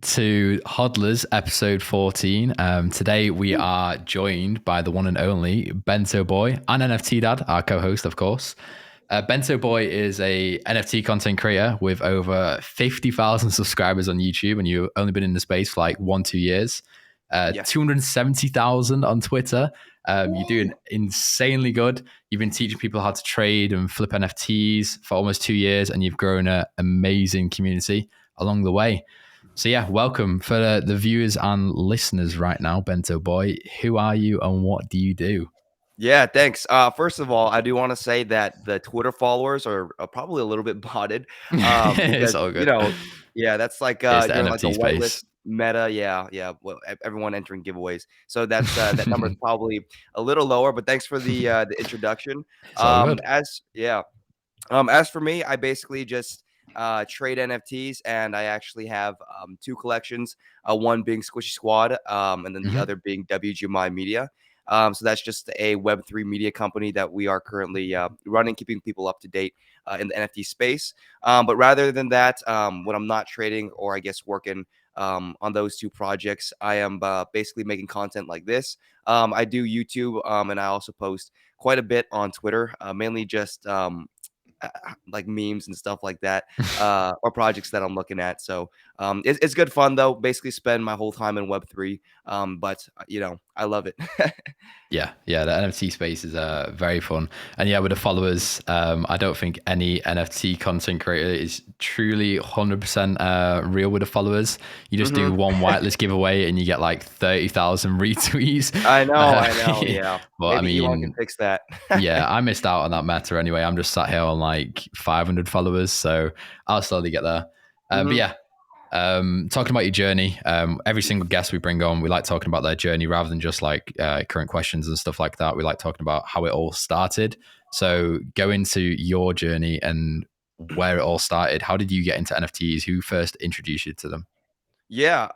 to Hodlers episode 14. Today we are joined by the one and only BentoBoi and NFT Dad, our co-host, of course. BentoBoi is a NFT content creator with over 50,000 subscribers on YouTube, and you've only been in the space for like 1-2 years. Yes. 270,000 on Twitter. You're doing insanely good. You've been teaching people how to trade and flip NFTs for almost 2 years, and you've grown an amazing community along the way. So yeah, welcome for the viewers and listeners right now, BentoBoi. Who are you and what do you do? Yeah, thanks. First of all, I do want to say that the Twitter followers are probably a little bit botted, It's because all good. yeah, that's like It's the you're in like the NFT space. whitelist meta. Yeah. Well, everyone entering giveaways, so that's that number is probably a little lower. But thanks for the introduction. It's all good. As for me, I basically just trade NFTs, and I actually have two collections. One being Squishy Squad, and then the Mhm. other being WGMI Media. So that's just a Web3 media company that we are currently running, keeping people up to date in the NFT space. But rather than that, when I'm not trading or I guess working on those two projects, I am basically making content like this. I do YouTube, and I also post quite a bit on Twitter, mainly just like memes and stuff like that, or projects that I'm looking at. So it's good fun though. Basically, spend my whole time in Web3, but I love it. Yeah, the NFT space is very fun, and yeah, with the followers, I don't think any NFT content creator is truly 100% real with the followers. You just do hmm one whitelist giveaway and you get like 30,000 retweets. I know. Yeah, But I maybe Elon can mean, fix that. yeah, I missed out on that meta anyway. I'm just sat here on like 500 followers, so I'll slowly get there. But hmm yeah, talking about your journey, every single guest we bring on, we like talking about their journey rather than just like current questions and stuff like that. We like talking about how it all started. So go into your journey and where it all started. How did you get into NFTs? Who first introduced you to them? Yeah.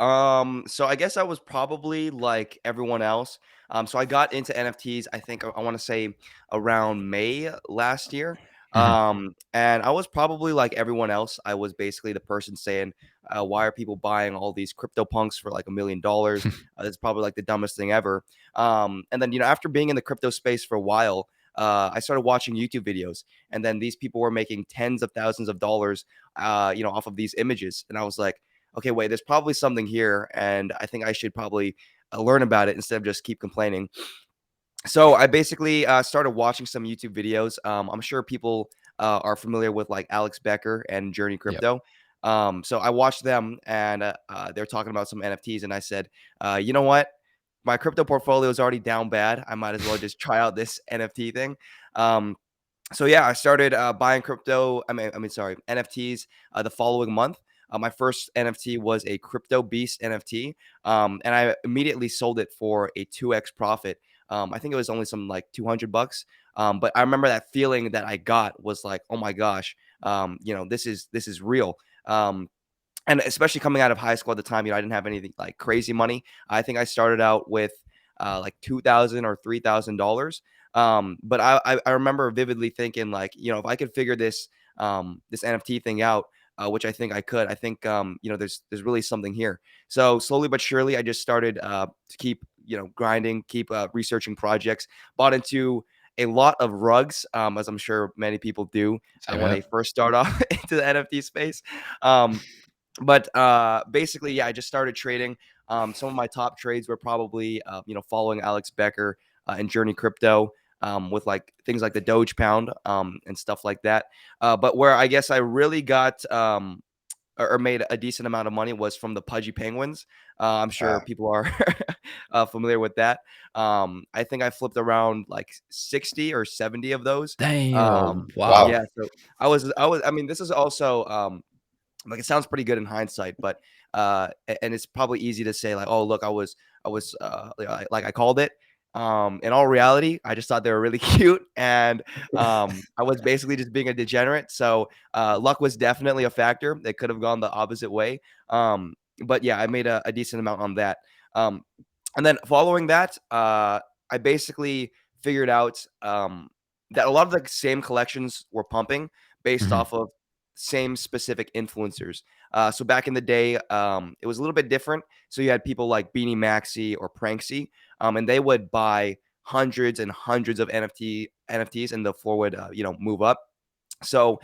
So I guess I was probably like everyone else. So I got into NFTs, I think I want to say around May last year. Mhm. And I was probably like everyone else. I was basically the person saying, why are people buying all these crypto punks for like $1 million? That's probably like the dumbest thing ever. And then, after being in the crypto space for a while, I started watching YouTube videos, and then these people were making tens of thousands of dollars, off of these images. And I was like, okay, wait, there's probably something here, and I think I should probably learn about it instead of just keep complaining. So I basically started watching some YouTube videos. I'm sure people are familiar with like Alex Becker and Journey Yep. Crypto. So I watched them, and they're talking about some NFTs, and I said, you know what? My crypto portfolio is already down bad. I might as well just try out this NFT thing. Um, so yeah, I started buying crypto. Sorry, NFTs the following month. My first NFT was a Crypto Beast NFT, and I immediately sold it for a 2x profit. I think it was only some like $200, but I remember that feeling that I got was like, oh my gosh, this is real. And especially coming out of high school at the time, I didn't have anything like crazy money. I think I started out with like $2,000 or $3,000. But I remember vividly thinking like, if I could figure this NFT thing out, which I think I could, I think there's really something here. So slowly but surely, I just started to keep grinding, keep researching projects, bought into a lot of rugs, as I'm sure many people do Same when here. they first start off into the NFT space. But basically, yeah, I just started trading. Some of my top trades were probably, following Alex Becker and Journey Crypto, with like things like the Doge Pound, and stuff like that. But where I guess I really got or made a decent amount of money was from the Pudgy Penguins. I'm sure people are familiar with that. I think I flipped around like 60 or 70 of those. Damn. Wow. Wow. Yeah, so I mean, this is also like it sounds pretty good in hindsight, but and it's probably easy to say like, oh look, I was like I called it. In all reality, I just thought they were really cute, and I was basically just being a degenerate. So luck was definitely a factor. It could have gone the opposite way. But yeah, I made a decent amount on that. Um, and then following that, I basically figured out that a lot of the same collections were pumping based Mhm. off of same specific influencers. So back in the day, it was a little bit different. So you had people like Beanie Maxi or Pranksy, and they would buy hundreds and hundreds of NFTs, and the floor would move up. So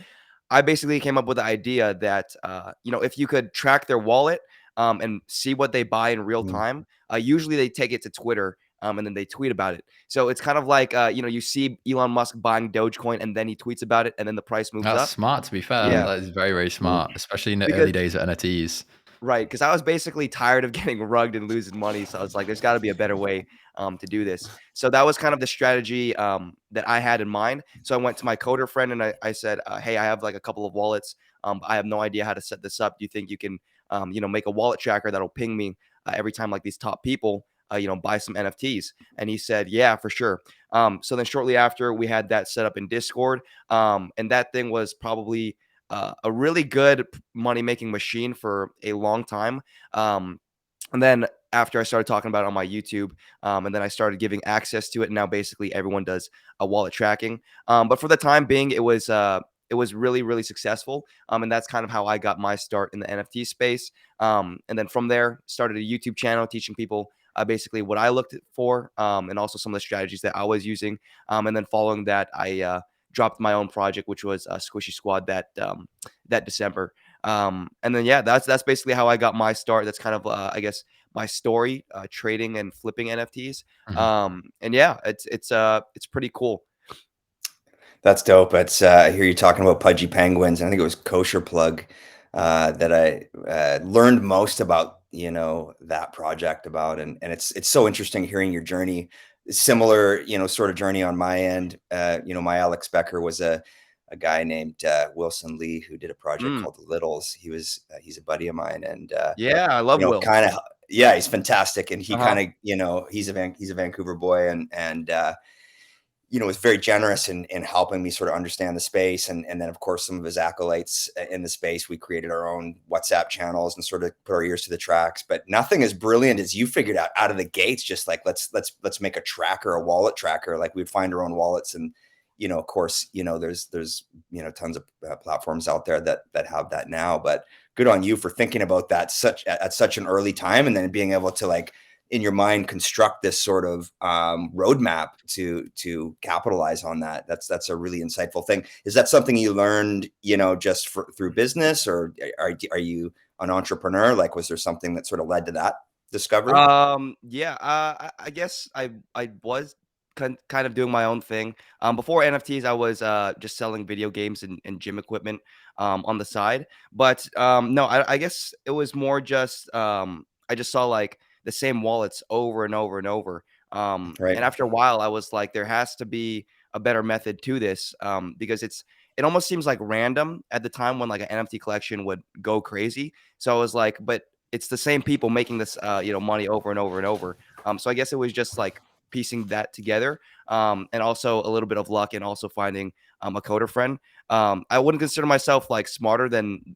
I basically came up with the idea that if you could track their wallet and see what they buy in real Mm. time, usually they take it to Twitter. And then they tweet about it. So it's kind of like, you see Elon Musk buying Dogecoin and then he tweets about it and then the price moves That's up. smart, to be fair. Yeah. Mm. That is very, very Mm. smart, especially in the Because early days of NFTs. Right, because I was basically tired of getting rugged and losing money, so I was like, "There's gotta be a better way, to do this." So that was kind of the strategy, that I had in mind. So I went to my coder friend and I said, "Hey, I have, like, a couple of wallets. I have no idea how to set this up. Do you think you can, make a wallet tracker that'll ping me, every time, like, these top people, buy some NFTs?" And he said, "Yeah, for sure." So then shortly after, we had that set up in Discord, and that thing was probably a really good money making machine for a long time. And then after I started talking about it on my YouTube, and then I started giving access to it, and now basically everyone does a wallet tracking. But for the time being, it was really really successful, and that's kind of how I got my start in the NFT space. And then from there, started a YouTube channel teaching people. Basically, what I looked for, and also some of the strategies that I was using. And then following that, I dropped my own project, which was Squishy Squad that December. And then yeah, that's basically how I got my start. That's kind of I guess my story, trading and flipping NFTs. Mhm. And yeah, it's pretty cool. That's dope. It's I hear you talking about pudgy penguins. I think it was Kosher Plug that I learned most about, that project about, and it's so interesting hearing your journey. Similar, sort of journey on my end. My Alex Becker was a guy named Wilson Lee who did a project Mm, called The Littles. He's a buddy of mine, and yeah, I love Will. kind of, yeah, he's fantastic, and he Uh huh. kind of, he's a Vancouver boy, and was very generous in helping me sort of understand the space. And then, of course, some of his acolytes in the space, we created our own WhatsApp channels and sort of put our ears to the tracks. But nothing as brilliant as you figured out of the gates, just like, let's make a tracker, a wallet tracker. Like we'd find our own wallets. And, of course, there's, tons of platforms out there that have that now, but good on you for thinking about that at such an early time. And then being able to, like, in your mind, construct this sort of roadmap to capitalize on that. That's a really insightful thing. Is that something you learned, just through business, or are you an entrepreneur? Like, was there something that sort of led to that discovery? Yeah, I guess I was kind of doing my own thing. Before NFTs, I was just selling video games and gym equipment on the side. But no, I guess it was more just I just saw like the same wallets over and over and over. Right. And after a while, I was like, there has to be a better method to this, because it almost seems like random at the time when like an NFT collection would go crazy. So I was like, but it's the same people making this money over and over and over. So I guess it was just like piecing that together, and also a little bit of luck, and also finding a coder friend. I wouldn't consider myself like smarter than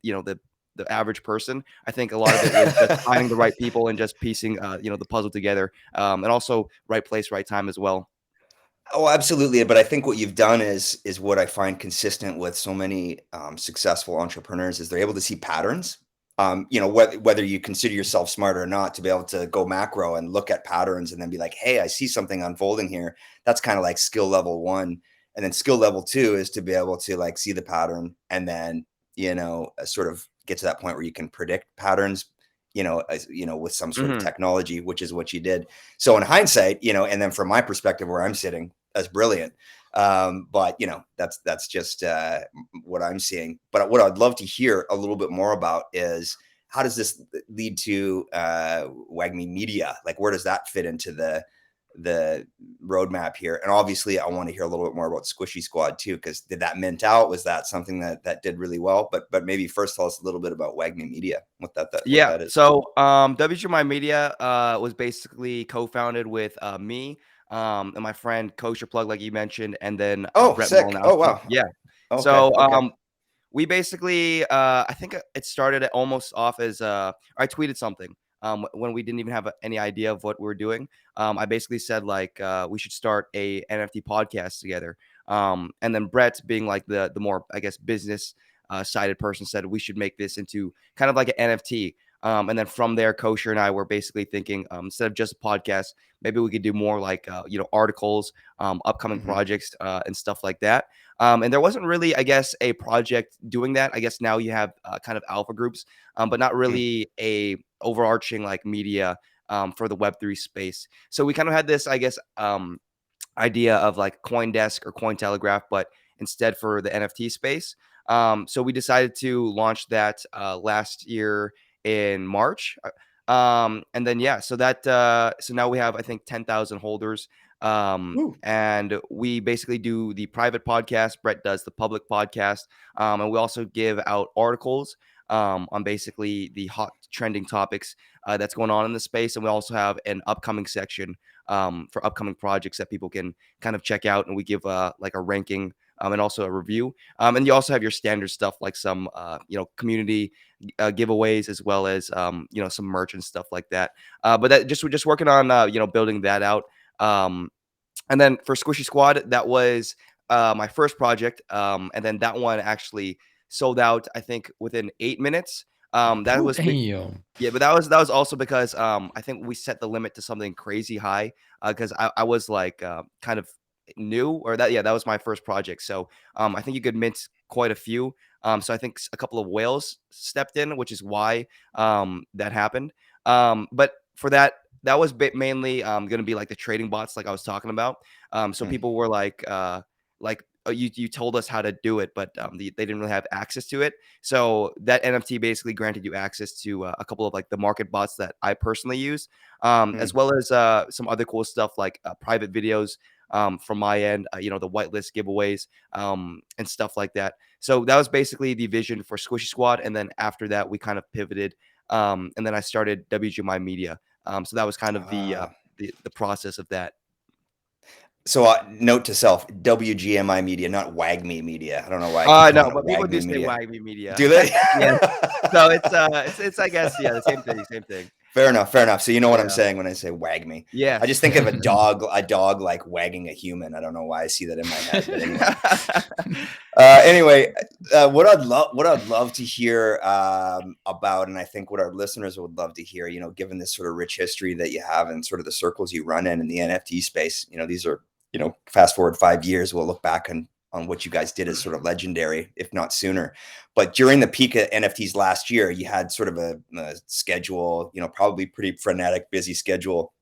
the average person. I think a lot of it was just finding the right people and just piecing the puzzle together, and also right place, right time as well. Oh, absolutely. But I think what you've done is what I find consistent with so many successful entrepreneurs is they're able to see patterns. Whether you consider yourself smart or not, to be able to go macro and look at patterns and then be like, hey, I see something unfolding here. That's kind of like skill level one. And then skill level two is to be able to, like, see the pattern and then, sort of get to that point where you can predict patterns, with some sort of Hmm. technology, which is what you did. So in hindsight, and then from my perspective where I'm sitting, that's brilliant. But that's just what I'm seeing. But what I'd love to hear a little bit more about is, how does this lead to Wagme Media? Like, where does that fit into the roadmap here? And obviously, I want to hear a little bit more about Squishy Squad too, because did that mint out? Was that something that did really well? But maybe first tell us a little bit about Wagme Media, what Yeah. that is. So WGMI Media was basically co-founded with me, and my friend Kosher Plug, like you mentioned, and then Oh, Brett sick. Oh, Malinowski. wow. Yeah. Okay. So Okay. we basically I think it started almost off as I tweeted something when we didn't even have any idea of what we were doing. I basically said like we should start a NFT podcast together. And then Brett, being like the more, I guess, business sighted person said we should make this into kind of like an NFT. And then from there, Kosher and I were basically thinking, instead of just a podcast, maybe we could do more like articles, upcoming projects, and stuff like that. And there wasn't really, I guess, a project doing that. I guess now you have kind of alpha groups, but not really a overarching like media for the Web3 space. So we kind of had this, I guess, idea of like CoinDesk or Cointelegraph, but instead for the NFT space. So we decided to launch that last year in March. And then, yeah, so that, so now we have, I think, 10,000 holders. And we basically do the private podcast. Brett does the public podcast. And we also give out articles on basically the hot trending topics that's going on in the space. And we also have an upcoming section for upcoming projects that people can kind of check out. And we give like a ranking and also a review. And you also have your standard stuff like some, community giveaways, as well as, some merch and stuff like that. But that we're just working on, building that out. And then for Squishy Squad, that was my first project. And then that one actually sold out, I think, within 8 minutes. That was yeah, but that was also because I think we set the limit to something crazy high because I was like kind of new, or that was my first project. So I think you could mint quite a few. So I think a couple of whales stepped in, which is why that happened. But for that was mainly going to be like the trading bots, like I was talking about. So people were like you told us how to do it, but they didn't really have access to it. So that NFT basically granted you access to a couple of like the market bots that I personally use, as well as some other cool stuff like private videos from my end, the whitelist giveaways and stuff like that. So that was basically the vision for Squishy Squad. And then after that, we kind of pivoted, and then I started WGMI Media. So that was kind of the process of that. So note to self: WGMI Media, not WagMe Media. I don't know why. No, but people do say WagMe Media. Do they? Yeah. So it's I guess the same thing. Fair enough. So you know what I'm saying when I say wag me. Yeah. I just think of a dog like wagging a human. I don't know why I see that in my head. But anyway, what I'd love to hear about, and I think what our listeners would love to hear, given this sort of rich history that you have and sort of the circles you run in the NFT space, these are, fast forward 5 years, we'll look back on what you guys did as sort of legendary, if not sooner. But during the peak of NFTs last year, you had sort of a schedule, probably pretty frenetic, busy schedule.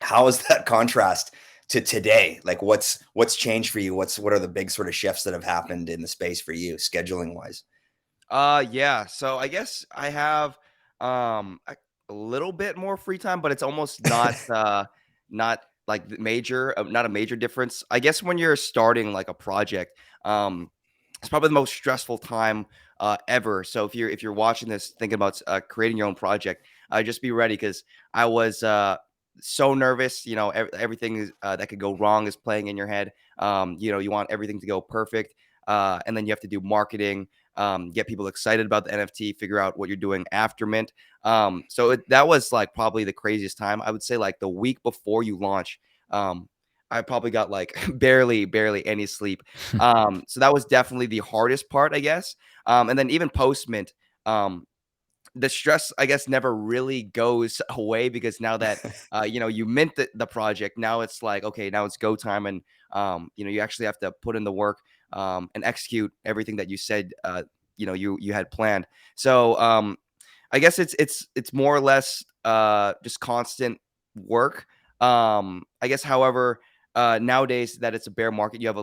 How is that contrast to today? Like what's changed for you? What are the big sort of shifts that have happened in the space for you, scheduling wise? Yeah. So I guess I have a little bit more free time, but it's almost not not like not a major difference. I guess when you're starting like a project, it's probably the most stressful time ever. So if you're watching this, thinking about creating your own project, just be ready, because I was so nervous. Everything that could go wrong is playing in your head. You want everything to go perfect, and then you have to do marketing, get people excited about the NFT, figure out what you're doing after mint. So that was like probably the craziest time. I would say like the week before you launch, I probably got like barely any sleep. So that was definitely the hardest part, I guess. And then even post mint, the stress, I guess, never really goes away, because now that you mint the project, now it's like, okay, now it's go time, and you actually have to put in the work and execute everything that you said you had planned. So I guess it's more or less just constant work. I guess, however, nowadays that it's a bear market, you have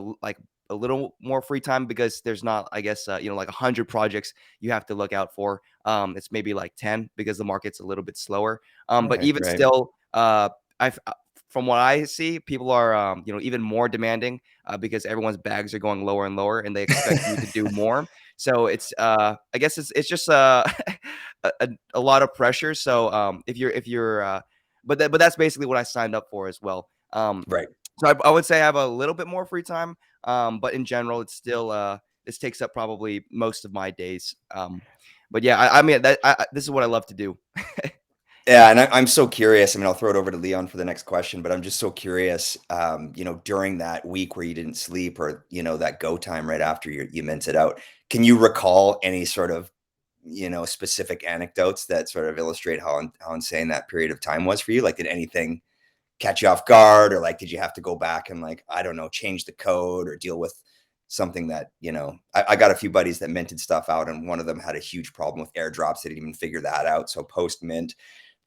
a little more free time, because there's not, I guess, like 100 projects you have to look out for. It's maybe like 10, because the market's a little bit slower. But even still, from what I see, people are, even more demanding because everyone's bags are going lower and lower, and they expect you to do more. So it's, I guess it's just a lot of pressure. So if you're, but that's basically what I signed up for as well. Right. So I would say I have a little bit more free time, but in general, it's still this takes up probably most of my days. But yeah, I mean, this is what I love to do. Yeah, and I'm so curious. I mean, I'll throw it over to Leon for the next question, but I'm just so curious. During that week where you didn't sleep, or that go time right after you minted out, can you recall any sort of specific anecdotes that sort of illustrate how insane that period of time was for you? Like, did anything catch you off guard, or like, did you have to go back and, like, I don't know, change the code or deal with something that, I got a few buddies that minted stuff out, and one of them had a huge problem with airdrops. They didn't even figure that out. So post mint,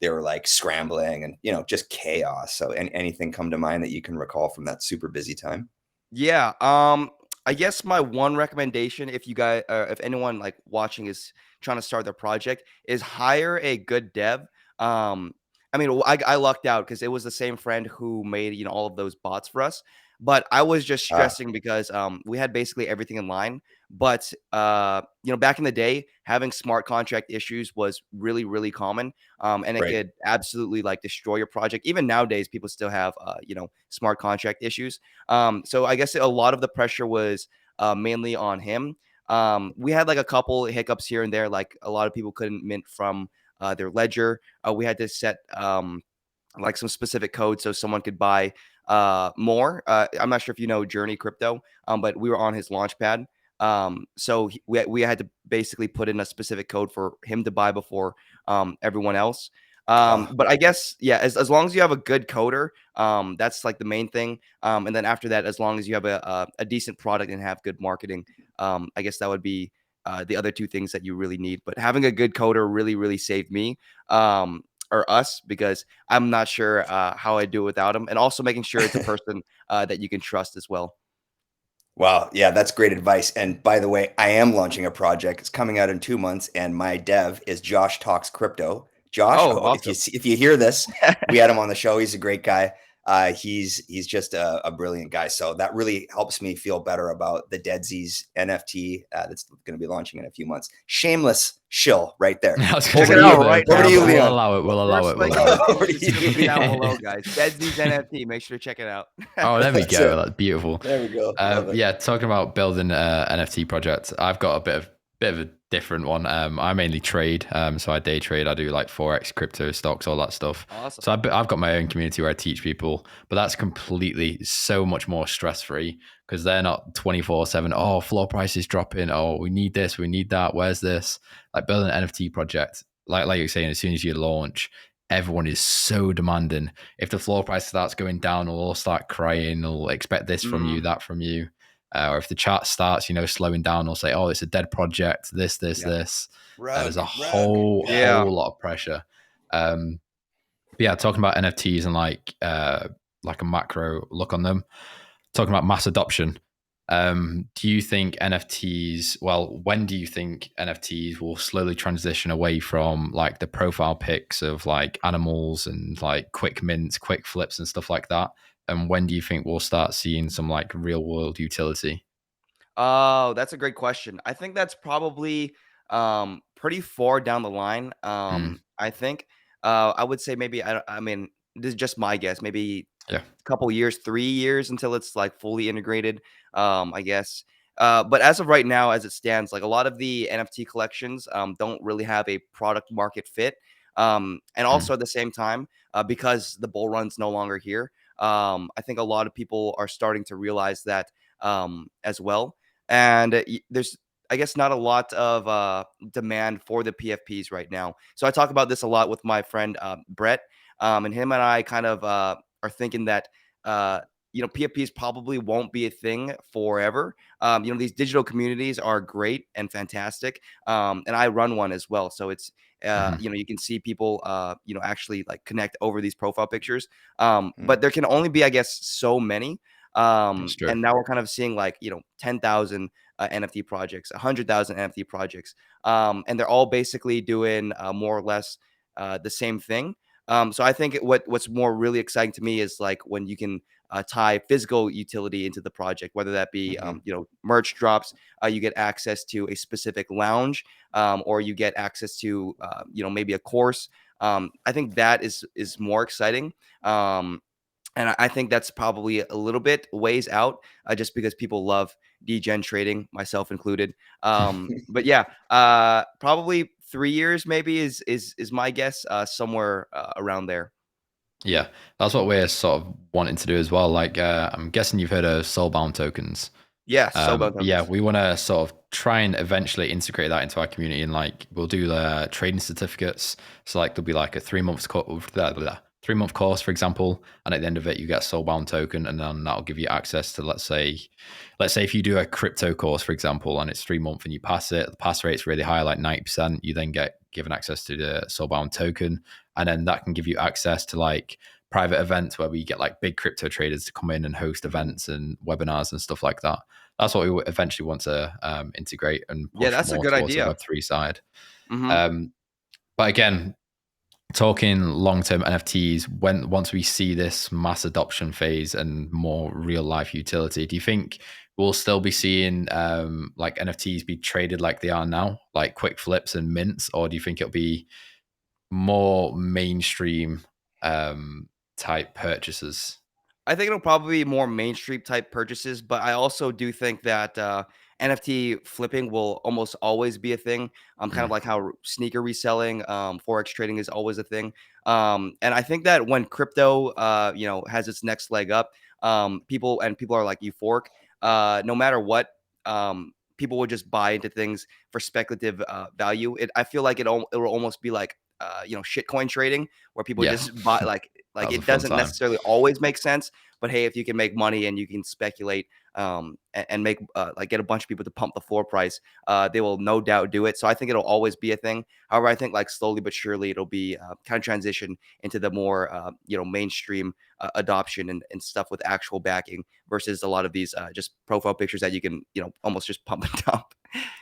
they were like scrambling and, just chaos. So anything come to mind that you can recall from that super busy time? Yeah. I guess my one recommendation, if you guys, if anyone like watching is trying to start their project, is hire a good dev. I mean, I lucked out because it was the same friend who made all of those bots for us. But I was just Ah, stressing because we had basically everything in line. But back in the day, having smart contract issues was really, really common, and it right. could absolutely like destroy your project. Even nowadays, people still have smart contract issues. So I guess a lot of the pressure was mainly on him. We had like a couple hiccups here and there, like a lot of people couldn't mint from their ledger. We had to set like some specific code so someone could buy more. I'm not sure if you know Journey Crypto, but we were on his launch pad. So we had to basically put in a specific code for him to buy before everyone else. Ah, But I guess, yeah, as long as you have a good coder, that's like the main thing. And then after that, as long as you have a decent product and have good marketing, I guess that would be the other two things that you really need. But having a good coder really, really saved me. Or us, because I'm not sure how I do it without him, and also making sure it's a person that you can trust as well. wow. Yeah, that's great advice. And by the way, I am launching a project. It's coming out in 2 months, and my dev is Josh Talks Crypto. Josh, Oh, if you awesome. see, if you hear this, we had him on the show. He's a great guy. He's just a brilliant guy. So that really helps me feel better about the Deadsies NFT that's going to be launching in a few months. Shameless shill right there. I was going to Check Over it to say out you. right Over to now, you, we'll guys. Leon. allow it. We'll allow First it. We'll link allow in it. the Over to description will be down you. below, guys. Deadsies NFT. Make sure to check it out. Oh, there we That's go. it. That's beautiful. There we go. Love it. Yeah, talking about building a NFT project, I've got a bit of a different one. I mainly trade, so I day trade. I do like forex, crypto, stocks, all that stuff. Awesome. So I've got my own community where I teach people, but that's completely so much more stress free because they're not 24/7. Oh, floor price is dropping. Oh, we need this, we need that. Where's this? Like building an NFT project, like you're saying, as soon as you launch, everyone is so demanding. If the floor price starts going down, they'll all start crying. They'll expect this from you, Mm, that from you. Or if the chart starts, slowing down, they'll say, "Oh, it's a dead project." This, yeah. this. There's Rug, a rug. whole Yeah. Yeah. whole lot of pressure. But yeah, talking about NFTs and like a macro look on them. Talking about mass adoption. Do you think NFTs? Well, when do you think NFTs will slowly transition away from like the profile pics of like animals and like quick mints, quick flips, and stuff like that? And when do you think we'll start seeing some like real world utility? Oh, that's a great question. I think that's probably pretty far down the line. Mm, I think I would say maybe I mean, this is just my guess. Maybe yeah. couple years, 3 years until it's like fully integrated, I guess. But as of right now, as it stands, like a lot of the NFT collections don't really have a product market fit. And Mm, also at the same time, because the bull run's no longer here, I think a lot of people are starting to realize that as well. And there's, I guess, not a lot of demand for the PFPs right now. So I talk about this a lot with my friend Brett, and him and I kind of are thinking that uh, PFPs probably won't be a thing forever. These digital communities are great and fantastic, and I run one as well. So it's mhm. you can see people actually like connect over these profile pictures. But Mm, there can only be, I guess, so many. That's true. And now we're kind of seeing like 10,000 NFT projects, 100,000 NFT projects, and they're all basically doing more or less the same thing. So I think what's more really exciting to me is like when you can tie physical utility into the project, whether that be mhm. merch drops, you get access to a specific lounge, or you get access to maybe a course. I think that is more exciting. Um, And I think that's probably a little bit ways out, just because people love degen trading, myself included. But yeah, probably 3 years maybe is my guess, somewhere around there. Yeah, that's what we're sort of wanting to do as well. Like, I'm guessing you've heard of soulbound tokens. Yeah, so about But yeah, tokens. we want to sort of try and eventually integrate that into our community, and like we'll do the trading certificates. So like there'll be like a 3 month 3 month course, for example, and at the end of it you get a soulbound token, and then that'll give you access to let's say if you do a crypto course, for example, and it's 3 months and you pass it, the pass rate's really high, like 90%. You then get given access to the soulbound token, and then that can give you access to like private events where we get like big crypto traders to come in and host events and webinars and stuff like that. That's what we eventually want to integrate and Yeah, push that's a more good towards the idea. Web3 side. Hmm. But again, talking long-term NFTs, once we see this mass adoption phase and more real-life utility, do you think we'll still be seeing like NFTs be traded like they are now, like quick flips and mints, or do you think it'll be more mainstream type purchases? I think it'll probably be more mainstream type purchases, but I also do think that NFT flipping will almost always be a thing. Kind of Mm, like how sneaker reselling, forex trading is always a thing. And I think that when crypto, has its next leg up, people are like euphoric. No matter what, people would just buy into things for speculative value. I feel like it will almost be like shitcoin trading, where people yeah, just buy that like was a it fun doesn't time. necessarily always make sense, but hey, if you can make money and you can speculate, and make like get a bunch of people to pump the floor price, they will no doubt do it. So I think it'll always be a thing. However, I think like slowly but surely it'll be kind of transition into the more mainstream adoption and stuff with actual backing versus a lot of these just profile pictures that you can almost just pump and dump.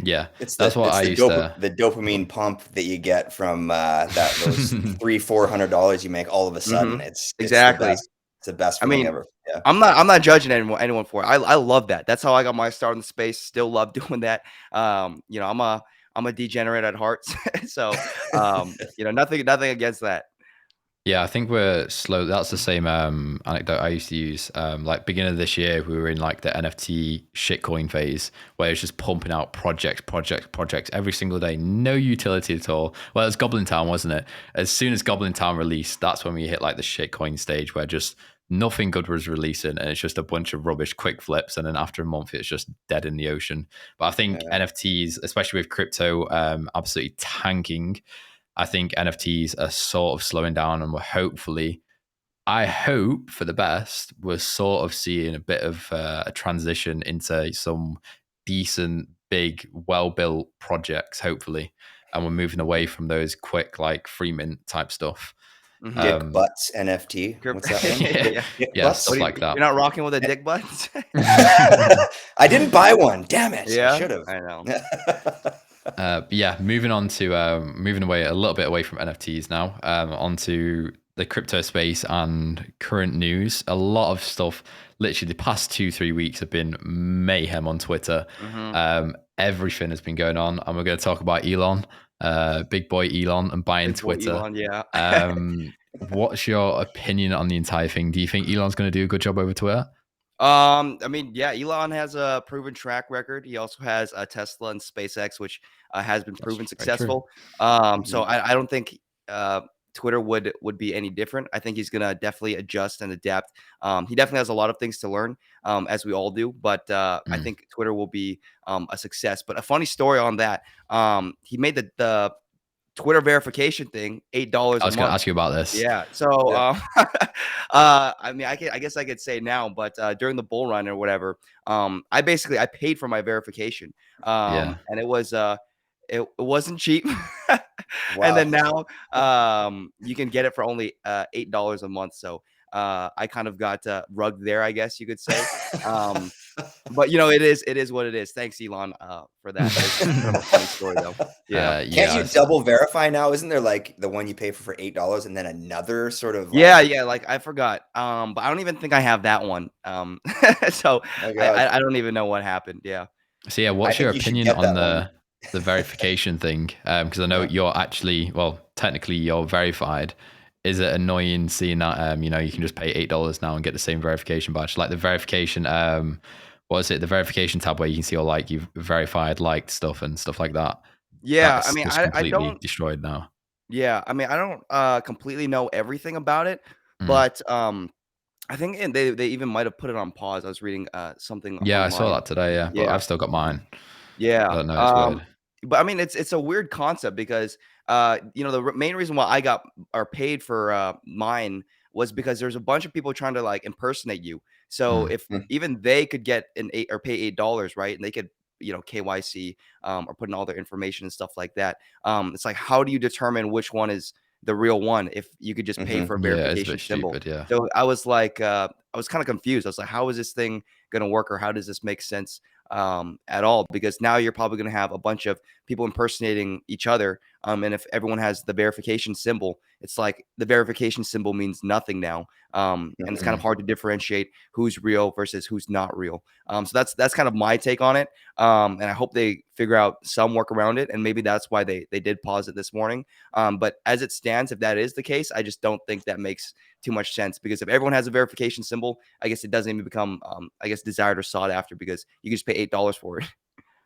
Yeah, It's that's what I the used to. the Go dopamine pump that you get from those on. $300-400 you make all of a Hmm. sudden. It's the Exactly. best. It's the best I feeling mean, ever. Yeah. I'm not judging anyone for it. I love that. That's how I got my start in the space. Still love doing that. I'm a degenerate at heart. So nothing against that. Yeah, I think we're slow. That's the same anecdote I used to use. Like beginning of this year, we were in like the NFT shitcoin phase where it's just pumping out projects every single day. No utility at all. Well, it was Goblin Town, wasn't it? As soon as Goblin Town released, that's when we hit like the shitcoin stage where just nothing good was releasing, and it's just a bunch of rubbish quick flips. And then after a month, it's just dead in the ocean. But I think Yeah. NFTs, especially with crypto, absolutely tanking. I think NFTs are sort of slowing down, and we're hopefully, I hope for the best, we're sort of seeing a bit of a transition into some decent, big, well built projects, hopefully. And we're moving away from those quick, like free mint type stuff. Hmm. Dick Um, Butts NFT. What's that one? yeah, Yeah. Dick yeah, Butts. What stuff are you? like that. You're not rocking with a dick butt? I didn't buy one. Damn it! I Yeah, should have. I know. But yeah, moving on to moving away a little bit away from NFTs now, onto the crypto space and current news. A lot of stuff. Literally, the past 2-3 weeks have been mayhem on Twitter. Hmm. Everything has been going on, and we're going to talk about Elon, big boy Elon, and buying Big boy Twitter. Elon. Yeah. What's your opinion on the entire thing? Do you think Elon's going to do a good job over Twitter? I mean, yeah, Elon has a proven track record. He also has a Tesla and SpaceX, which has been That's proven very true. successful. So Mhm. I don't think Twitter would be any different. I think he's gonna definitely adjust and adapt. He definitely has a lot of things to learn, as we all do. But I Mm. think Twitter will be a success. But a funny story on that, he made the Twitter verification thing I $8 a was going to month. ask you about this. Yeah. So, Yeah. I mean, I guess I could say now, but during the bull run or whatever, I paid for my verification, Yeah. and it wasn't cheap. And Wow. then now, you can get it for only $8 a month. So, I kind of got rugged there, I guess you could say. Um, but it is what it is. Thanks, Elon, for that. It's kind of a funny story though. Yeah. Can't Yeah. you double verify now? Isn't there like the one you pay for $8 and then another sort of Yeah, like, yeah, like, I forgot, but I don't even think I have that one, so my I God, I don't even know what happened, yeah. So yeah, I what's your think you should opinion get on that one. the verification thing? Because I know Yeah. you're actually, well, technically you're verified. is it annoying seeing that you know, you can just pay $8 now and get the same verification badge, like the verification what is it, the verification tab where you can see all like you've verified, liked stuff and stuff like that. Yeah, I That's mean, just I completely don't. destroyed now. Yeah, I mean, I don't completely know everything about it, Mm. but I think they even might have put it on pause. I was reading something Yeah, I saw online. that today. Yeah, but Yeah, I've still got mine. I yeah. don't know. It's weird. But I mean, it's a weird concept because you know, the main reason why I got or paid for mine was because there's a bunch of people trying to like impersonate you. So Mm. if even they could get an eight or pay $8, right, and they could, you know, KYC or put in all their information and stuff like that. It's like, how do you determine which one is the real one if you could just pay for a Yeah, it's a verification bit symbol? stupid. Yeah. So I was like, I was kind of confused. I was like, how is this thing going to work, or how does this make sense at all? Because now you're probably going to have a bunch of people impersonating each other. And if everyone has the verification symbol, it's like the verification symbol means nothing now. And it's kind of hard to differentiate who's real versus who's not real. So that's kind of my take on it. And I hope they figure out some work around it. And maybe that's why they did pause it this morning. But as it stands, if that is the case, I just don't think that makes too much sense, because if everyone has a verification symbol, I guess it doesn't even become, I guess, desired or sought after, because you can just pay $8 for it.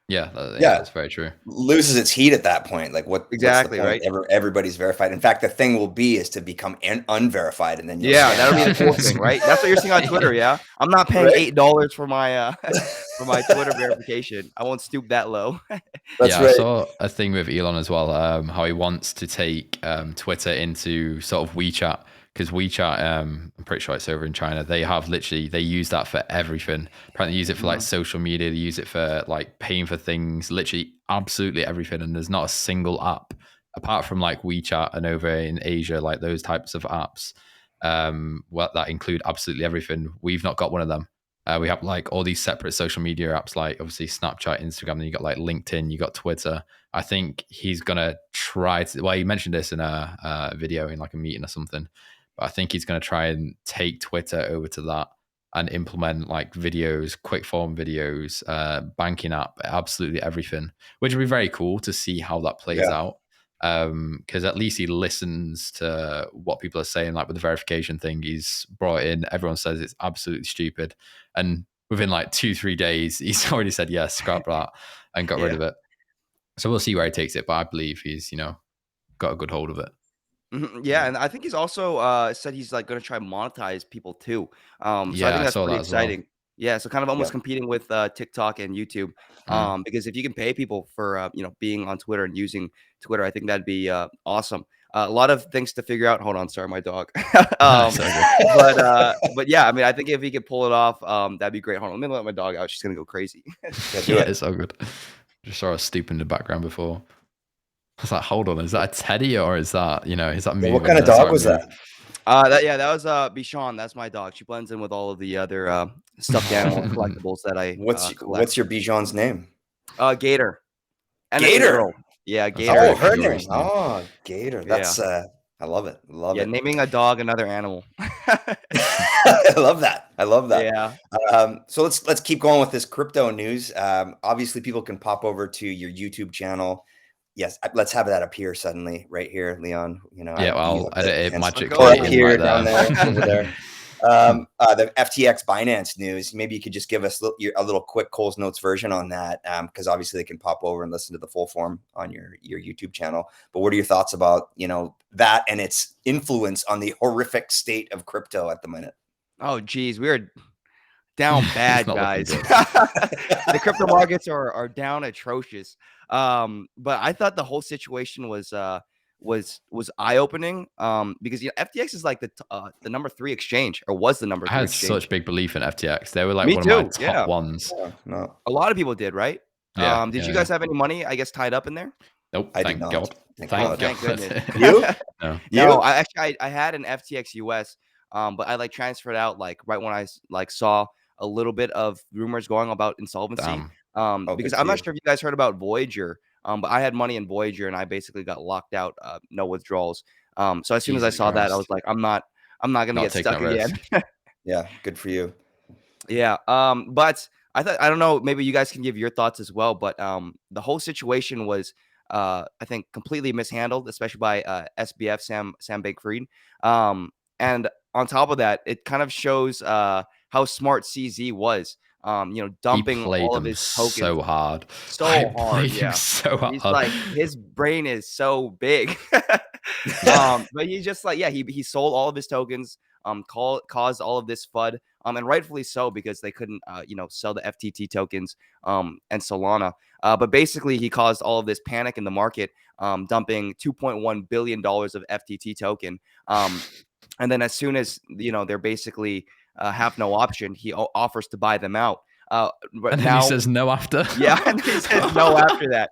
Yeah, Yeah. that's very true. Loses its heat at that point. Like what's the Exactly, point? right? Everybody's verified. In fact, the thing will be is to become unverified, and then you'll Yeah, stand that'll be out. the cool thing, right? That's what you're seeing on Twitter, yeah? I'm not paying Right? $8 for my for my Twitter verification. I won't stoop that low. That's Yeah, I right. saw a thing with Elon as well, how he wants to take Twitter into sort of WeChat, because WeChat, I'm pretty sure it's over in China. They have literally, they use that for everything. Apparently, they use it for like social media. They use it for like paying for things, literally absolutely everything. And there's not a single app apart from like WeChat and over in Asia, like those types of apps, that include absolutely everything. We've not got one of them. We have like all these separate social media apps, like obviously Snapchat, Instagram, then you got like LinkedIn, you got Twitter. I think he's gonna try to. Well, he mentioned this in a video in like a meeting or something, but I think he's gonna try and take Twitter over to that and implement like videos, quick form videos, banking app, absolutely everything, which would be very cool to see how that plays Yeah. out. Because at least he listens to what people are saying. Like with the verification thing, he's brought in. Everyone says it's absolutely stupid, and within like 2-3 days, he's already said yes, scrap that, and got rid Yeah. of it. So we'll see where he takes it, but I believe he's got a good hold of it. Yeah, and I think he's also said he's like going to try and monetize people too. So I Yeah, think I that's saw pretty that as well. exciting. Yeah, so kind of almost Yep. competing with TikTok and YouTube. Because if you can pay people for you know, being on Twitter and using Twitter, I think that'd be awesome. A lot of things to figure out. Hold on, sorry, my dog. um, So good. but yeah, I mean, I think if he could pull it off, that'd be great. Hold on, let me let my dog out. She's gonna go crazy. Yeah, do Yeah, it. it's so good. Just saw a stoop in the background before. I was like, hold on, is that a teddy or is that is that Yeah, moving? what kind of That's how dog I was move. that? That was Bichon. That's my dog. She blends in with all of the other stuffed animal collectibles that I collect. What's your Bijan's name? Gator, and it's a Gator. girl. Yeah, That's a Gator. Oh, very her purist name. name. Oh, Gator. Yeah, That's I love it. Love yeah. it. Naming a dog another animal. I love that. I love that. Yeah. So let's keep going with this crypto news. Obviously, people can pop over to your YouTube channel. Yes, let's have that up here suddenly, right here, Leon. You know, Yeah, you well, have edit the it hands go or magically up in ahead. here, right down there, over there. there. The FTX Binance news. Maybe you could just give us a little quick Cole's Notes version on that, because obviously they can pop over and listen to the full form on your YouTube channel. But what are your thoughts about that and its influence on the horrific state of crypto at the minute? Oh, geez, we're down It's bad, not looking guys. good. The crypto markets are down atrocious. But I thought the whole situation was eye opening. Because FTX is like the number 3 exchange, or was the number I 3 had exchange. such big belief in FTX. They were like Me one of my too. top Yeah, ones. Yeah, no, a lot of people did, right? Yeah, Did yeah, you yeah. guys have any money, I guess, tied up in there? Nope, I did thank not. God. Thank Oh, Thank God. thank God. goodness. You? No. No, You? I had an FTX US, but I like transferred out like right when I like saw a little bit of rumors going about insolvency. Damn. Oh, Because good for I'm not you. sure if you guys heard about Voyager, but I had money in Voyager and I basically got locked out, no withdrawals. So as soon as I Jesus saw that, I was Christ. like, I'm not gonna Not get taking stuck that again. risk. Yeah, good for you. Yeah. But I don't know, maybe you guys can give your thoughts as well. But the whole situation was I think completely mishandled, especially by SBF Sam Bankman-Fried. And on top of that, it kind of shows how smart CZ was. He Dumping played all of them his tokens so hard. so I hard. played him Yeah. so He's hard. like, his brain is so big. But he's just like, yeah, he sold all of his tokens, caused all of this FUD, and rightfully so, because they couldn't, sell the FTT tokens, and Solana. But basically, he caused all of this panic in the market, dumping $2.1 billion of FTT token. And then as soon as they're basically have no option, he offers to buy them out. But And then now he says no after. yeah, and he says no after that.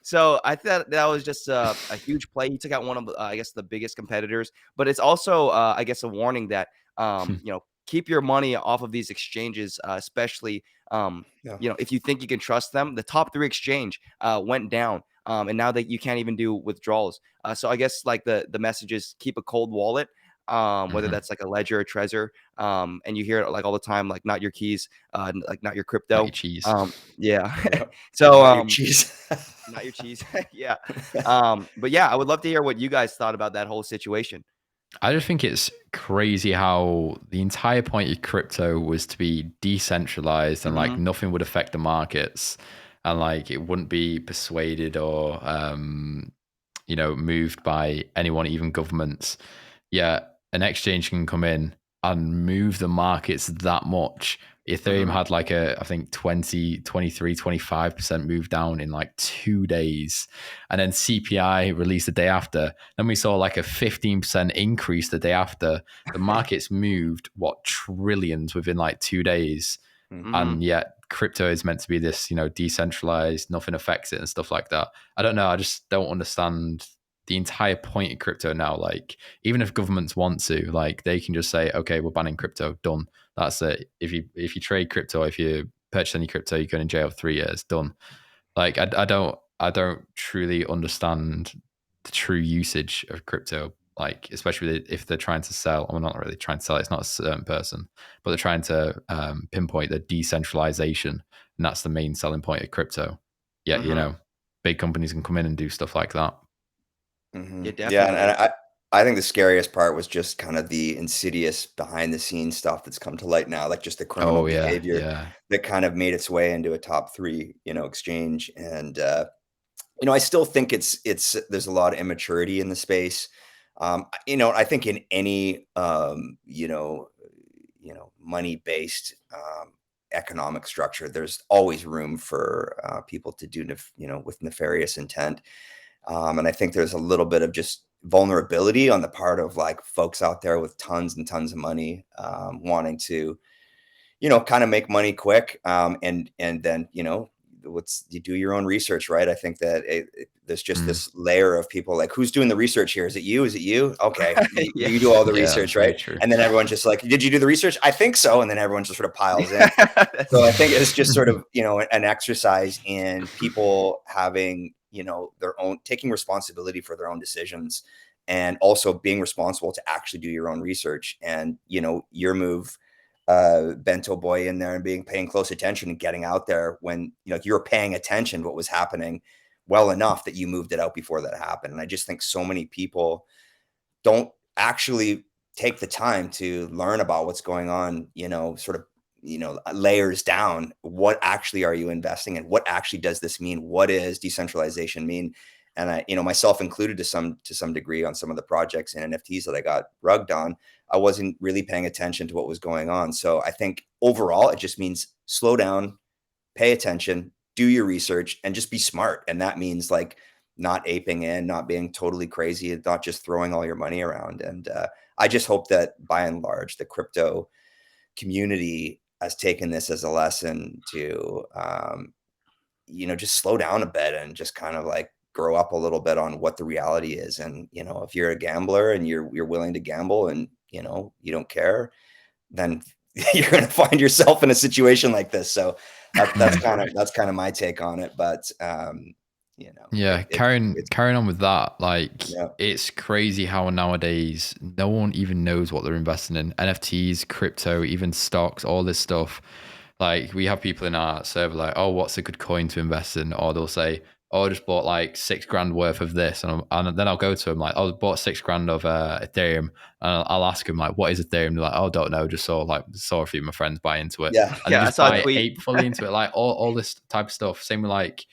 So I thought that was just a huge play. He took out one of, I guess, the biggest competitors. But it's also, I guess, a warning that, keep your money off of these exchanges, especially, if you think you can trust them. The top 3 exchange went down, and now that you can't even do withdrawals. So I guess like the message is keep a cold wallet. Whether that's like a Ledger or Trezor, and you hear it like all the time, like not your keys, like not your Not crypto. your cheese. Yeah. Yep. So Not your cheese. not your cheese. Yeah. But yeah, I would love to hear what you guys thought about that whole situation. I just think it's crazy how the entire point of crypto was to be decentralized and like nothing would affect the markets, and like it wouldn't be persuaded or moved by anyone, even governments. Yeah, an exchange can come in and move the markets that much. Ethereum had like I think 20, 23, 25% move down in like 2 days. And then CPI released the day after. Then we saw like a 15% increase the day after. The markets moved, trillions within like 2 days. And yet crypto is meant to be this, decentralized, nothing affects it and stuff like that. I don't know. I just don't understand the entire point of crypto now. Like, even if governments want to, like, they can just say, okay, we're banning crypto, done. That's it. If you trade crypto, if you purchase any crypto, you're going in jail for 3 years, done. Like, I don't truly understand the true usage of crypto. Like, especially if they're trying to sell, well, not really trying to sell, it's not a certain person, but they're trying to pinpoint the decentralization, and that's the main selling point of crypto. Yeah, big companies can come in and do stuff like that. Yeah, Yeah, and definitely. I think the scariest part was just kind of the insidious behind the scenes stuff that's come to light now, like just the criminal Oh yeah, behavior yeah. that kind of made its way into a top 3, exchange. And I still think it's there's a lot of immaturity in the space. I think in any money based economic structure, there's always room for people to do with nefarious intent. And I think there's a little bit of just vulnerability on the part of like folks out there with tons and tons of money, wanting to, kind of make money quick. And then, you do your own research, right? I think that there's just this layer of people like, who's doing the research here? Is it you? Is it you? Okay. Yeah. You do all the Yeah, research, very right? true. And then everyone's just like, did you do the research? I think so. And then everyone just sort of piles in. So I think it's just sort of, an exercise in people having, their own, taking responsibility for their own decisions, and also being responsible to actually do your own research. And, your move, BentoBoi in there and paying close attention and getting out there when, you're paying attention to what was happening well enough that you moved it out before that happened. And I just think so many people don't actually take the time to learn about what's going on, sort of, layers down. What actually are you investing in? What actually does this mean? What does decentralization mean? And I, myself included to some degree on some of the projects and NFTs that I got rugged on, I wasn't really paying attention to what was going on. So I think overall, it just means slow down, pay attention, do your research, and just be smart. And that means like not aping in, not being totally crazy, and not just throwing all your money around. And I just hope that by and large, the crypto community has taken this as a lesson to, just slow down a bit and just kind of like grow up a little bit on what the reality is. And, if you're a gambler and you're willing to gamble and, you don't care, then you're going to find yourself in a situation like this. So that's kind of my take on it. But, Yeah, carrying on with that, like, yeah. it's crazy how nowadays no one even knows what they're investing in. NFTs, crypto, even stocks, all this stuff. Like, we have people in our server like, oh, what's a good coin to invest in? Or they'll say oh, I just bought like $6,000 worth of this, and then I'll go to him like, oh, I bought $6,000 of Ethereum, and I'll ask him like, what is Ethereum? They're like, oh, don't know, just saw a few of my friends buy into it, Yeah. and they Yeah, I just saw a buy tweet. ape fully into it, like all this type of stuff. Same with like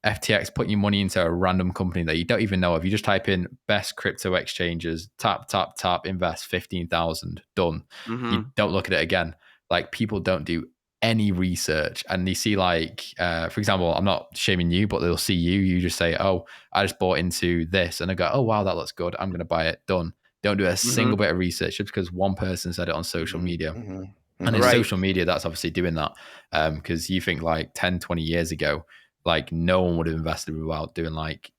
FTX, putting your money into a random company that you don't even know of. You just type in best crypto exchanges, tap, tap, tap, invest 15,000, done. You Hmm. don't look at it again. Like people don't do any research, and they see like, for example, I'm not shaming you, but they'll see you just say, oh, I just bought into this, and they go, oh wow, that looks good, I'm going to buy it, done. Don't do a Hmm. single bit of research just because one person said it on social media. And it's Right. social media that's obviously doing that, because you think like 10, 20 years ago, like no one would have invested without doing like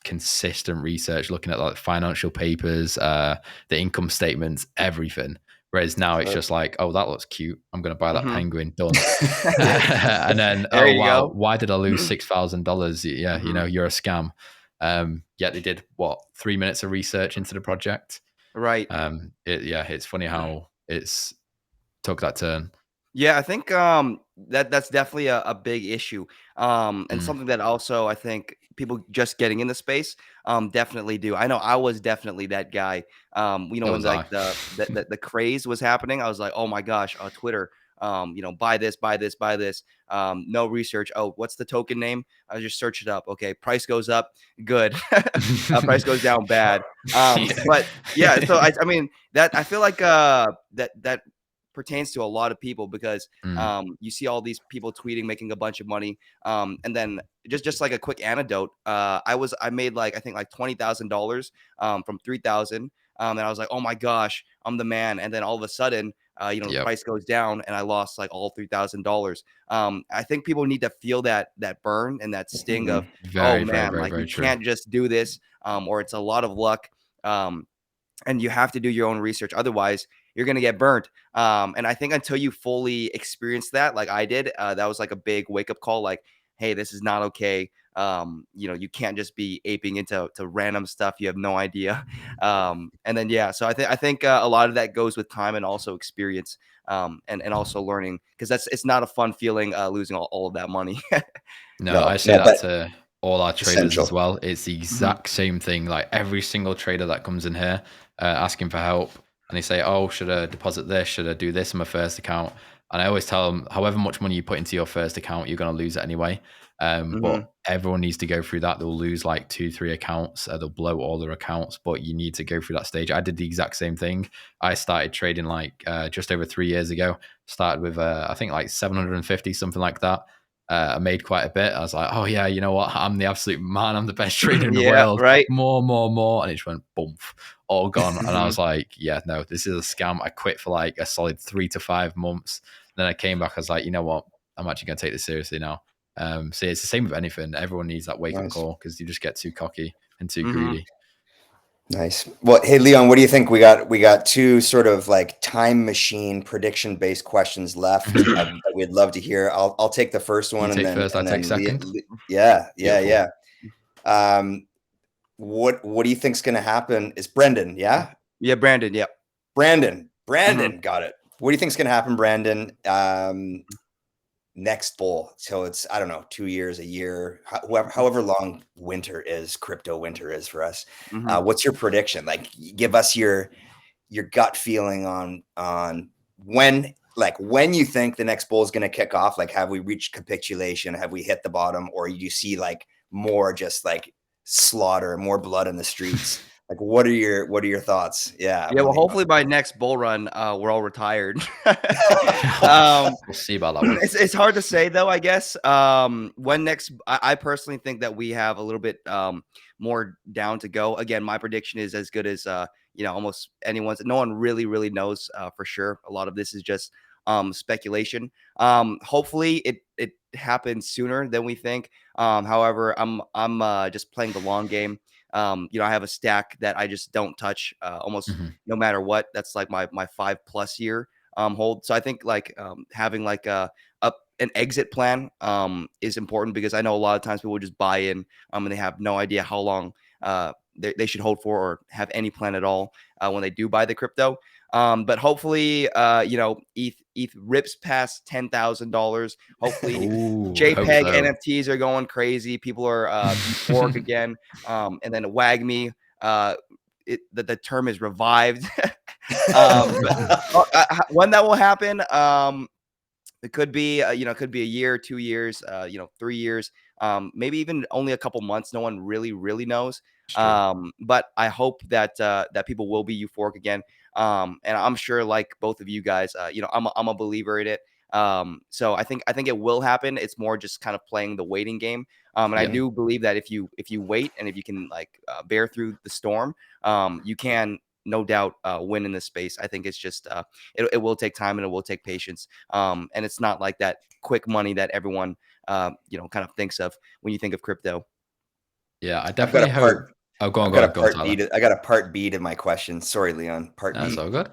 consistent research, looking at like financial papers, the income statements, everything. Whereas now it's Sure. just like, oh, that looks cute, I'm going to buy that Hmm. penguin, done. And then, There oh you wow, go. why did I lose $6,000? Yeah, Hmm. you're a scam. Yet they did what, 3 minutes of research into the project. Right. It's funny how it's took that turn. Yeah, I think that's definitely a big issue. And Mm, something that also I think people just getting in the space definitely do. I know I was definitely that guy. that When was I. like the craze was happening, I was like, oh my gosh, Twitter, buy this, buy this, buy this. No research. Oh, what's the token name? I just search it up. Okay, price goes up, good. Price goes down, bad. But yeah, so I mean that I feel like that pertains to a lot of people because Mm, you see all these people tweeting, making a bunch of money, and then just like a quick anecdote, I made like I think like $20,000 from 3,000, and I was like, oh my gosh, I'm the man, and then all of a sudden. The yep. price goes down, and I lost like all $3,000. I think people need to feel that burn and that sting of, oh Very, very, man, very, like very you true. can't just do this, or it's a lot of luck. And you have to do your own research. Otherwise, you're going to get burnt. And I think until you fully experience that, like I did, that was like a big wake up call. Like, hey, this is not okay. You can't just be aping into random stuff. You have no idea. And then yeah, so I think a lot of that goes with time and also experience, and also learning because it's not a fun feeling losing all of that money. No, I No, say no, that but to all our traders as essential. well. It's the Hmm. exact same thing. Like every single trader that comes in here asking for help, and they say, "Oh, should I deposit this? Should I do this in my first account?" And I always tell them, however much money you put into your first account, you're going to lose it anyway. But Hmm. everyone needs to go through that. They'll lose like 2, 3 accounts. They'll blow all their accounts, but you need to go through that stage. I did the exact same thing. I started trading like just over 3 years ago. Started with I think like 750, something like that. I made quite a bit. I was like, oh yeah, you know what? I'm the absolute man. I'm the best trader in the Yeah. world. Right. More. And it just went boom, all gone. And I Hmm. was like, yeah, no, this is a scam. I quit for like a solid 3 to 5 months. Then I came back. I was like, you know what? I'm actually going to take this seriously now. So it's the same with anything. Everyone needs that wake up Nice. call because you just get too cocky and too Hmm. greedy. Nice. Well, hey Leon, what do you think? We got two sort of like time machine prediction based questions left. That we'd love to hear. I'll take the first You one, and take then first, I take second. yeah, yeah, Beautiful. yeah. Um, what do you think's going to happen? Is Brendan? Yeah, Yeah, Brandon. Yeah. Brandon. Hmm. Brandon got it. What do you think's going to happen, Brandon? Next bull. So it's, I don't know, 2 years, a year, however long winter is, crypto winter is for us. Hmm. What's your prediction? Like, give us your gut feeling on when you think the next bull is going to kick off. Like, have we reached capitulation? Have we hit the bottom, or you see like more just like slaughter, more blood in the streets? Like, what are your thoughts? Yeah, I Yeah, want well, to hear hopefully by next bull run, we're all retired. Um, We'll see about that one. it's hard to say though, I guess. When next, I personally think that we have a little bit more down to go. Again, my prediction is as good as almost anyone's. No one really knows for sure. A lot of this is just speculation. Hopefully, it happens sooner than we think. However, I'm just playing the long game. I have a stack that I just don't touch almost Mhm. no matter what. That's like my 5+ year hold. So I think like having like an exit plan is important because I know a lot of times people just buy in and they have no idea how long they should hold for or have any plan at all when they do buy the crypto. But hopefully, ETH rips past $10,000. Hopefully, Hope JPEG so. NFTs are going crazy. People are euphoric again. And then WAGMI, the term is revived. When that will happen, it could be, it could be a year, 2 years, 3 years, maybe even only a couple months. No one really knows. But I hope that that people will be euphoric again. And I'm sure, like both of you guys, I'm a believer in it. So I think it will happen. It's more just kind of playing the waiting game. And I do believe that if you wait and if you can like bear through the storm, you can no doubt win in this space. I think it's just it will take time and it will take patience. And it's not like that quick money that everyone kind of thinks of when you think of crypto. Yeah, I I've got definitely a hope. part. Oh, go on, I've go got on, a go on, part Tyler. B. I got a part B to my question. Sorry, Leon. Part That's B. all good.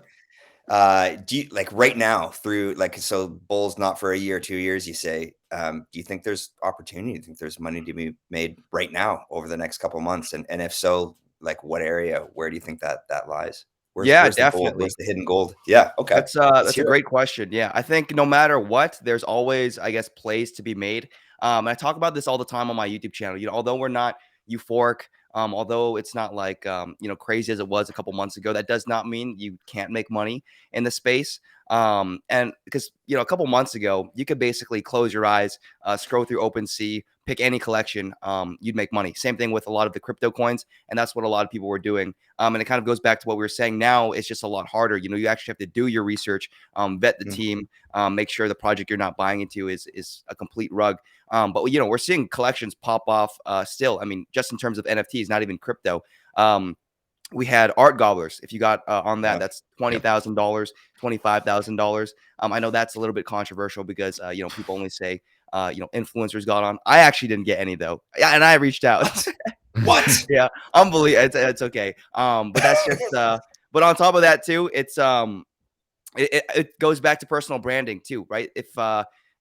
Do you like right now through like so Bulls not for a year, 2 years? You say. Do you think there's opportunity? Do you think there's money to be made right now over the next couple of months? And if so, like what area? Where do you think that lies? Yeah, Where's the gold? definitely. Where's the hidden gold? Yeah. Okay. That's a great question. Yeah, I think no matter what, there's always, I guess, plays to be made. And I talk about this all the time on my YouTube channel. Although we're not euphoric, although it's not like crazy as it was a couple months ago, that does not mean you can't make money in the space. And because a couple months ago, you could basically close your eyes, scroll through OpenSea, pick any collection, you'd make money. Same thing with a lot of the crypto coins, and that's what a lot of people were doing. And it kind of goes back to what we were saying. Now it's just a lot harder. You actually have to do your research, vet the team, make sure the project you're not buying into is a complete rug. But we're seeing collections pop off still. I mean, just in terms of NFTs, not even crypto. We had art gobblers. If you got on that, that's $20,000, $25,000. I know that's a little bit controversial because people only say influencers got on. I actually didn't get any though, and I reached out. What? Yeah, unbelievable. It's okay. But that's just. But on top of that too, it's it goes back to personal branding too, right? If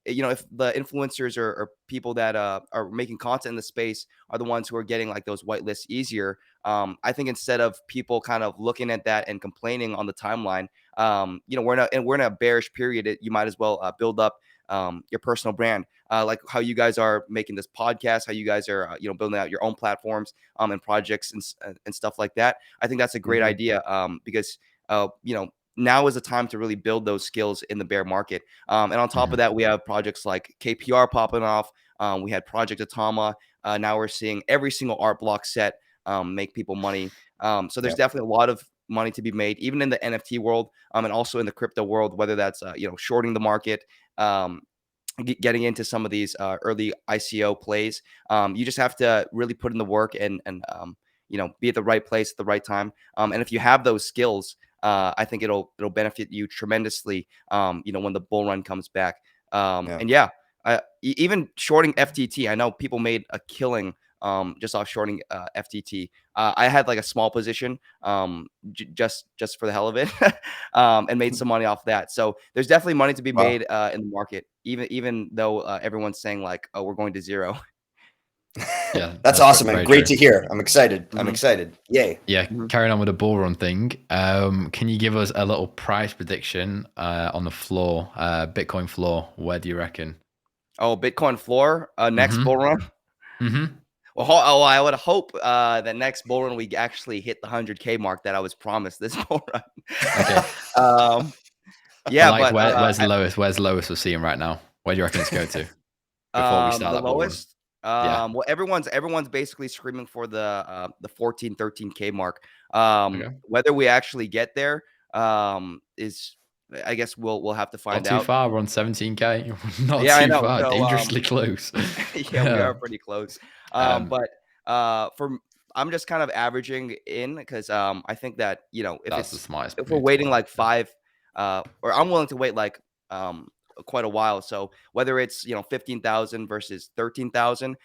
if the influencers or people that are making content in the space are the ones who are getting like those whitelists easier, I think instead of people kind of looking at that and complaining on the timeline, we're in a bearish period. You might as well build up your personal brand, like how you guys are making this podcast, how you guys are building out your own platforms and projects and stuff like that. I think that's a great idea because now is the time to really build those skills in the bear market. And on top of that, we have projects like KPR popping off. We had Project Atama. Now we're seeing every single art block set make people money. So there's definitely a lot of money to be made, even in the NFT world and also in the crypto world, whether that's shorting the market, getting into some of these early ICO plays. You just have to really put in the work and be at the right place at the right time. And if you have those skills, I think it'll benefit you tremendously. When the bull run comes back. And even shorting FTT, I know people made a killing just off shorting FTT. I had like a small position just for the hell of it, and made some money off that. So there's definitely money to be made in the market, even though everyone's saying like, oh, we're going to zero. Yeah, that's awesome and great true. to hear. I'm excited. I'm excited. Yay. Yeah, carrying on with the bull run thing. Can you give us a little price prediction on the floor, Bitcoin floor? Where do you reckon? Oh, Bitcoin floor, next bull run. Well, I would hope that next bull run we actually hit the 100K mark that I was promised this bull run. Okay. Yeah, but but where's the lowest? Where's the lowest we're seeing right now? Where do you reckon it's going to before we start the that bull run? lowest. Well, everyone's basically screaming for the 14, 13K mark. Whether we actually get there is, I guess we'll have to find out. Not too far. We're on 17K. Not Yeah, I too know. far. So, Dangerously close. yeah, we are pretty close. But I'm just kind of averaging in because I think that that's the smartest. if we're waiting like 5, or I'm willing to wait like quite a while. So whether it's 15,000 versus 13,000,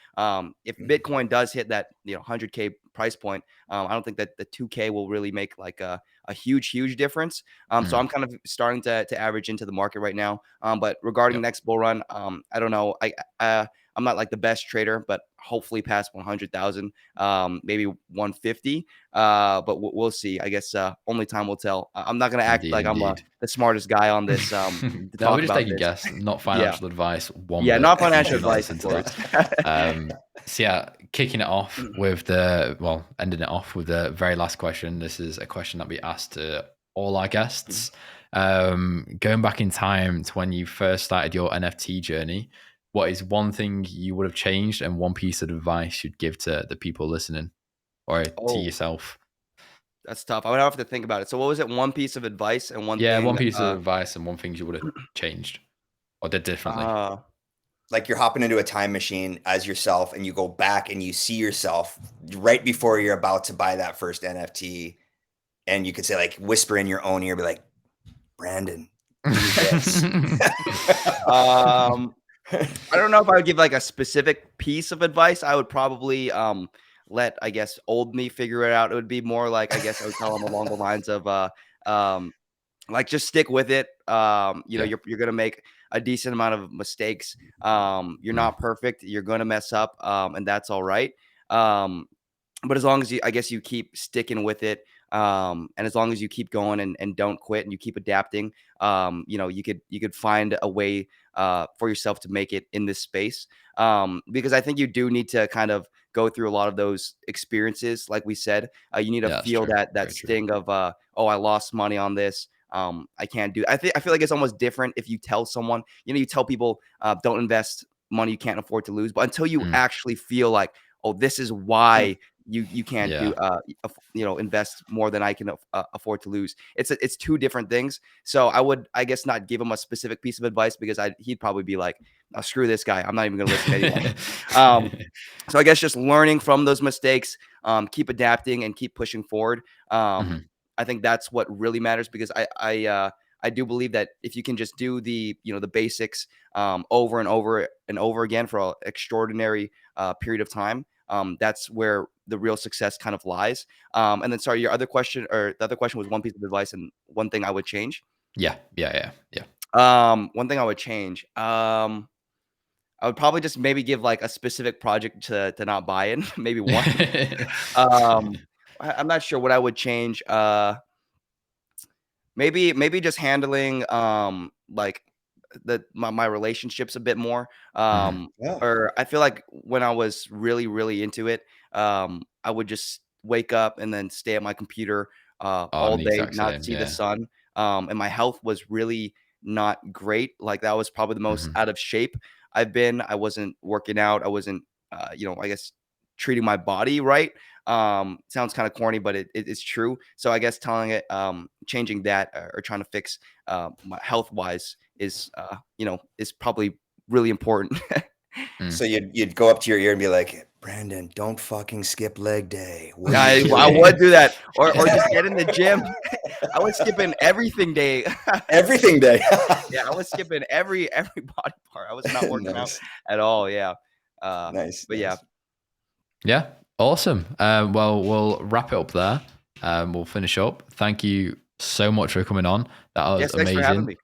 if Bitcoin does hit that 100K price point, I don't think that the 2K will really make like a huge difference. So I'm kind of starting to average into the market right now. But regarding next bull run, I don't know. I'm not like the best trader, but hopefully past 100,000, maybe 150. But we'll see. I guess only time will tell. I'm not gonna act like I'm the smartest guy on this. To No, talk we're just about taking a this. guess, not financial advice. Yeah, not financial Do not advice, listen of to course. that. So yeah, kicking it off with ending it off with the very last question. This is a question that we asked to all our guests. Going back in time to when you first started your NFT journey, what is one thing you would have changed and one piece of advice you'd give to the people listening or to yourself? That's tough. I would have to think about it. So what was it? One piece of advice and one thing. One piece of advice and one thing you would have changed or did differently. Like you're hopping into a time machine as yourself and you go back and you see yourself right before you're about to buy that first NFT. And you could say, like, whisper in your own ear, be like, Brandon, do this. I don't know if I would give like a specific piece of advice. I would probably let, I guess, old me figure it out. It would be more like, I guess I would tell him along the lines of like, just stick with it. You know, you're gonna make a decent amount of mistakes. You're not perfect. You're gonna mess up, and that's all right. But as long as I guess you keep sticking with it, and as long as you keep going and don't quit and you keep adapting, you know, you could find a way for yourself to make it in this space. Because I think you do need to kind of go through a lot of those experiences. Like we said, you need to feel that sting of, oh, I lost money on this. I can't do. I feel like it's almost different if you tell someone, you know, you tell people don't invest money you can't afford to lose, but until you actually feel like, oh, this is why you can't do you know, invest more than I can afford to lose. It's two different things. So I would, I guess, not give him a specific piece of advice because he'd probably be like, oh, screw this guy, I'm not even gonna listen to anyone. So I guess just learning from those mistakes, keep adapting and keep pushing forward. I think that's what really matters, because I do believe that if you can just do the basics over and over and over again for an extraordinary period of time, that's where the real success kind of lies. And then, sorry, your other question, or the other question was one piece of advice and one thing I would change. Yeah. One thing I would change. I would probably just maybe give like a specific project to not buy in. Maybe one. I'm not sure what I would change. Maybe just handling like my relationships a bit more. Or I feel like when I was really into it, I would just wake up and then stay at my computer all day, not see the sun. And my health was really not great. Like, that was probably the most out of shape I've been. I wasn't working out. I wasn't I guess treating my body right. Sounds kind of corny, but it's true. So I guess changing that, or trying to fix my health wise is is probably really important. So you'd go up to your ear and be like, Brandon, don't fucking skip leg day. I would do that, or just get in the gym. I was skipping everything day. Everything day. Yeah, I was skipping every body part. I was not working out at all. Yeah. Nice. But nice. Yeah. Awesome. Well, we'll wrap it up there. We'll finish up. Thank you so much for coming on. That was amazing. Thanks for having me.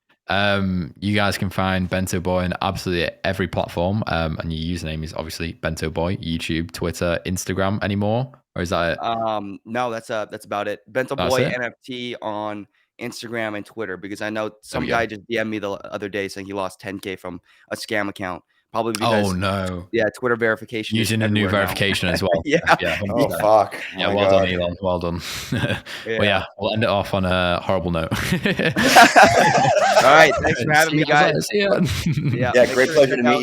You guys can find BentoBoi on absolutely every platform. And your username is obviously BentoBoi, YouTube, Twitter, Instagram anymore, or is that it? No, that's about it. BentoBoi NFT on Instagram and Twitter, because I know some guy just DM'd me the other day saying he lost 10K from a scam account. Probably because Twitter verification using a new verification as well. Yeah. Oh fuck. Yeah, well done, Elon. Well done. Well, yeah, we'll end it off on a horrible note. All right, thanks for having me, guys. Yeah, great pleasure to meet you.